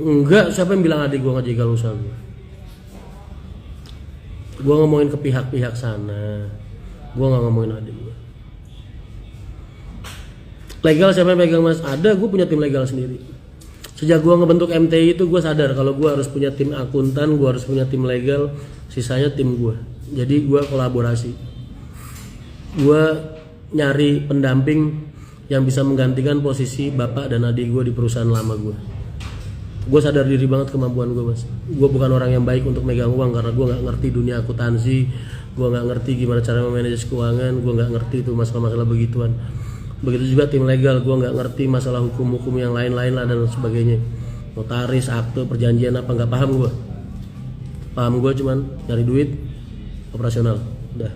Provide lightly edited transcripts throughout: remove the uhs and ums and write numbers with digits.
Enggak, siapa yang bilang adik gue ngejegal usaha gue? Gue ngomongin ke pihak-pihak sana. Gue nggak ngomongin adik gue. Legal siapa yang pegang mas? Ada, gue punya tim legal sendiri. Sejak gue ngebentuk MTI itu gue sadar kalau gue harus punya tim akuntan, gue harus punya tim legal, sisanya tim gue. Jadi gue kolaborasi. Gue nyari pendamping yang bisa menggantikan posisi bapak dan adik gue di perusahaan lama gue. Gue sadar diri banget kemampuan gue mas. Gue bukan orang yang baik untuk megang uang karena gue nggak ngerti dunia akuntansi, gue nggak ngerti gimana cara memanage keuangan, gue nggak ngerti itu masalah-masalah begituan. Begitu juga tim legal, gue nggak ngerti masalah hukum-hukum yang lain-lain lah dan sebagainya. Notaris, akte, perjanjian apa nggak paham gue. Paham gue cuman nyari duit, operasional, udah.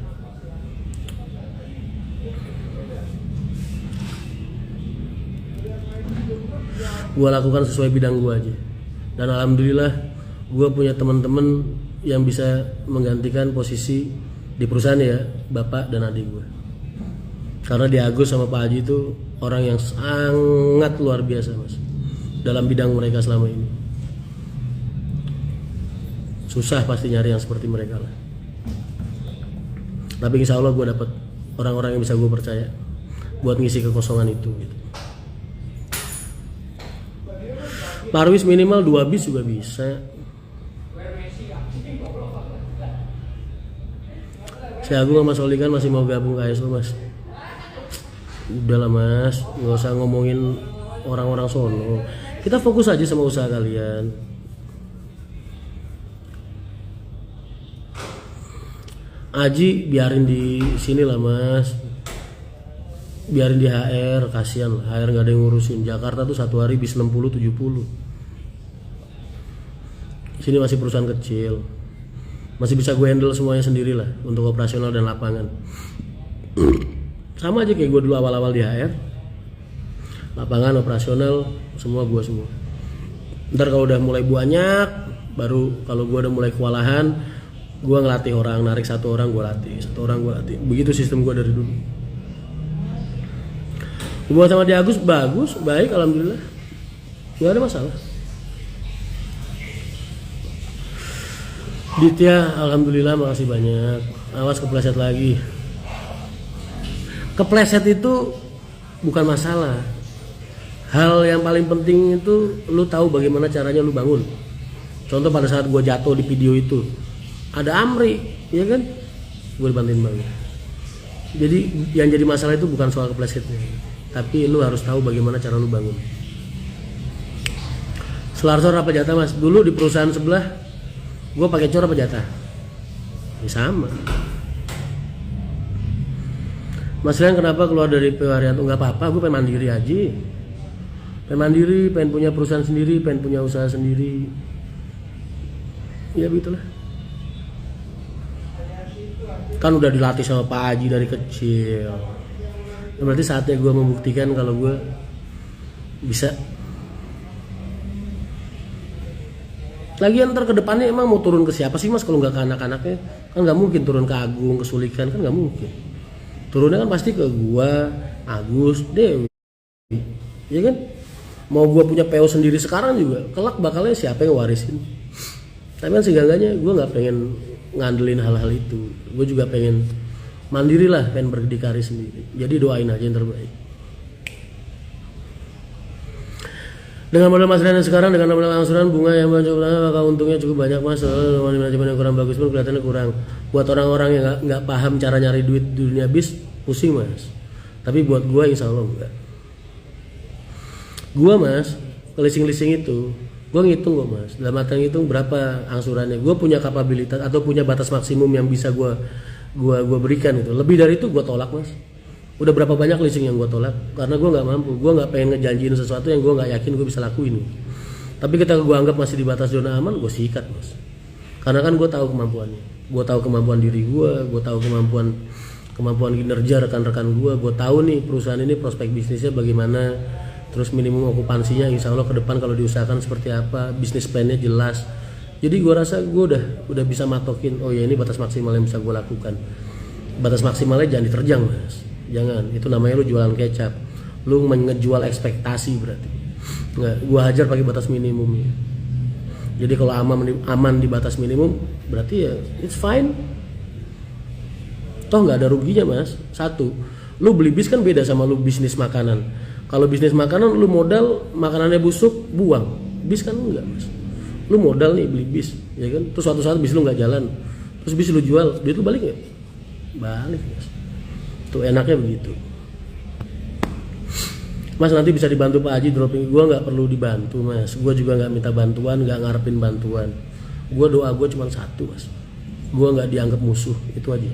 Gue lakukan sesuai bidang gue aja. Dan alhamdulillah gue punya teman-teman yang bisa menggantikan posisi di perusahaan ya, bapak dan adik gue. Karena di Agus sama Pak Haji itu orang yang sangat luar biasa mas dalam bidang mereka selama ini. Susah pasti nyari yang seperti mereka lah. Tapi insya Allah gue dapat orang-orang yang bisa gue percaya buat ngisi kekosongan itu gitu. Parwis minimal 2 bis juga bisa. Si Agung sama Solikan masih mau gabung ke ASO mas. Udahlah mas, nggak usah ngomongin orang-orang sono. Kita fokus aja sama usaha kalian. Aji biarin di sini lah mas, biarin di HR, kasihan lah. HR nggak ada yang ngurusin. Jakarta tuh satu hari bis 60-70. Sini masih perusahaan kecil, masih bisa gue handle semuanya sendiri lah untuk operasional dan lapangan. Sama aja kayak gue dulu awal-awal di HR, lapangan, operasional, semua gue semua. Ntar kalau udah mulai banyak, baru kalau gue udah mulai kewalahan, gue ngelatih orang, narik satu orang gue latih, satu orang gue latih. Begitu sistem gue dari dulu. Hubungan sama dia Agus bagus, baik, alhamdulillah, nggak ada masalah. Ditya, alhamdulillah, makasih banyak. Awas kepleset lagi. Kepleset itu bukan masalah. Hal yang paling penting itu lu tahu bagaimana caranya lu bangun. Contoh pada saat gue jatuh di video itu, ada Amri, ya kan? Gue dibantuin banget. Jadi yang jadi masalah itu bukan soal keplesetnya, tapi lu harus tahu bagaimana cara lu bangun. Selarsor apa jatah mas? Dulu di perusahaan sebelah, gue pakai cor apa jatah? Ya sama. Mas Rian kenapa keluar dari PW Haryanto? Nggak apa-apa, gue pengen mandiri aja. Pengen mandiri, pengen punya perusahaan sendiri, pengen punya usaha sendiri. Ya begitulah. Kan udah dilatih sama Pak Haji dari kecil. Nah, berarti saatnya gue membuktikan kalau gue bisa. Lagian ntar ke depannya emang mau turun ke siapa sih mas kalau nggak ke anak-anaknya? Kan nggak mungkin turun ke Agung, ke Sulikan, kan nggak mungkin. Turunnya kan pasti ke gua, Agus, Dewi, ya kan? Mau gua punya PO sendiri sekarang juga, kelak bakalnya siapa yang warisin? Tapi kan seenggaknya gua nggak pengen ngandelin hal-hal itu. Gua juga pengen mandiri lah, pengen berdikari sendiri. Jadi doain aja yang terbaik. Dengan modal Mas Rian sekarang, dengan modal angsuran bunga yang maka untungnya cukup banyak mas. Soalnya manajemen yang kurang bagus pun kelihatannya kurang. Buat orang-orang yang nggak paham cara nyari duit di dunia bis, pusing mas. Tapi buat gue insya Allah enggak. Gue mas, leasing itu, gue ngitung gue mas. Dalam artian ngitung berapa angsurannya. Gue punya kapabilitas atau punya batas maksimum yang bisa gue berikan itu. Lebih dari itu gue tolak mas. Udah berapa banyak leasing yang gue tolak karena gue nggak mampu, gue nggak pengen ngejanjiin sesuatu yang gue nggak yakin gue bisa lakuin. Tapi ketika gue anggap masih di batas zona aman, gue sikat mas. Karena kan gue tahu kemampuannya, gue tahu kemampuan diri gue tahu kemampuan kinerja rekan-rekan gue tahu nih perusahaan ini prospek bisnisnya bagaimana, terus minimum okupansinya insya Allah ke depan kalau diusahakan seperti apa, bisnis plannya jelas. Jadi gue rasa gue udah bisa matokin, oh ya ini batas maksimal yang bisa gue lakukan. Batas maksimalnya jangan diterjang mas. Jangan, itu namanya lu jualan kecap. Lu ngejual ekspektasi berarti. Nggak, gua hajar pakai batas minimum. Jadi kalau aman di batas minimum, berarti ya it's fine. Toh nggak ada ruginya mas. Satu, lu beli bis kan beda sama lu bisnis makanan. Kalau bisnis makanan lu modal makanannya busuk buang, bis kan enggak mas. Lu modal nih beli bis, ya kan? Terus suatu saat bis lu nggak jalan, terus bis lu jual, duit lu balik nggak? Balik mas. Tuh enaknya begitu. Mas nanti bisa dibantu Pak Haji dropping. Gue nggak perlu dibantu mas. Gue juga nggak minta bantuan, nggak ngarepin bantuan. Gue doa gue cuma satu mas. Gue nggak dianggap musuh, itu aja.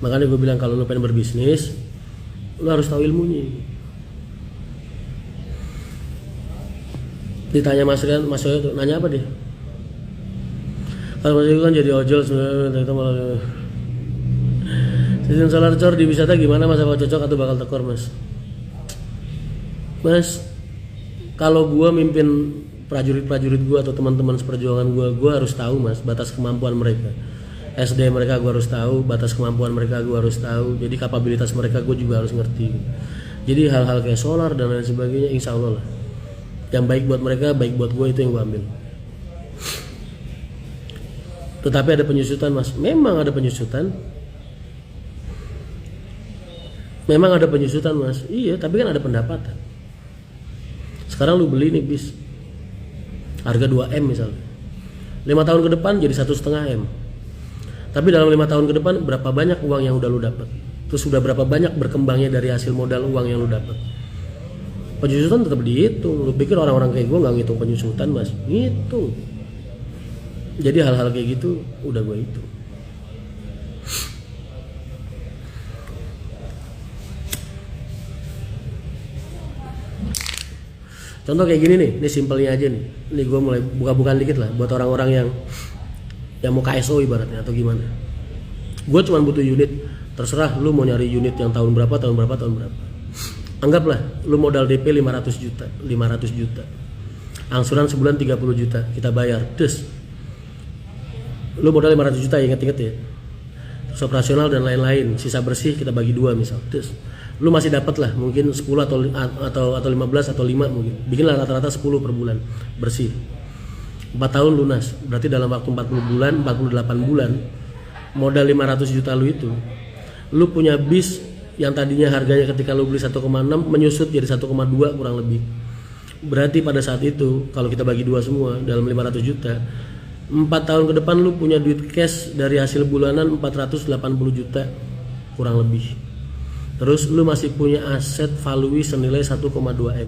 Makanya gue bilang kalau lo pengen berbisnis, lo harus tahu ilmunya. Ditanya Mas Rian, Mas Yoyo tuh nanya apa dia? Kalau Mas Yoyo kan jadi ojol sebenarnya, kita malah sistem solar cor di wisata gimana mas? Apa cocok atau bakal tekor mas? Mas, kalau gue mimpin prajurit-prajurit gue atau teman-teman seperjuangan gue harus tahu mas batas kemampuan mereka. SD mereka gue harus tahu, batas kemampuan mereka gue harus tahu. Jadi kapabilitas mereka gue juga harus ngerti. Jadi hal-hal kayak solar dan lain sebagainya, insya Allah lah. Yang baik buat mereka, baik buat gue, itu yang gue ambil. Tetapi ada penyusutan mas, memang ada penyusutan. Memang ada penyusutan mas, iya. Tapi kan ada pendapatan. Sekarang lu beli nih bis, harga 2M misalnya. 5 tahun ke depan jadi 1,5 M. Tapi dalam 5 tahun ke depan berapa banyak uang yang udah lu dapat? Terus sudah berapa banyak berkembangnya dari hasil modal uang yang lu dapat? Penyusutan tetap dihitung. Lu pikir orang-orang kayak gue nggak ngitung penyusutan mas? Ngitung. Jadi hal-hal kayak gitu udah gue hitung. Contoh kayak gini nih, ini simpelnya aja nih. Ini gue mulai buka-bukaan dikit lah buat orang-orang yang mau KSO ibaratnya atau gimana. Gue cuma butuh unit, terserah lu mau nyari unit yang tahun berapa. Anggaplah lu modal DP 500 juta. Angsuran sebulan 30 juta, kita bayar. Terus lu modal 500 juta, inget-inget ya. Terus operasional dan lain-lain, sisa bersih kita bagi 2 misal. Terus lu masih dapat lah mungkin 10 atau 15 atau 5 mungkin. Bikinlah rata-rata 10 per bulan bersih. 4 tahun lunas, berarti dalam waktu 48 bulan modal 500 juta lu itu, lu punya bis yang tadinya harganya ketika lu beli 1,6 menyusut jadi 1,2 kurang lebih. Berarti pada saat itu kalau kita bagi 2 semua dalam 500 juta, 4 tahun ke depan lu punya duit cash dari hasil bulanan 480 juta kurang lebih. Terus lu masih punya aset value senilai 1,2 M.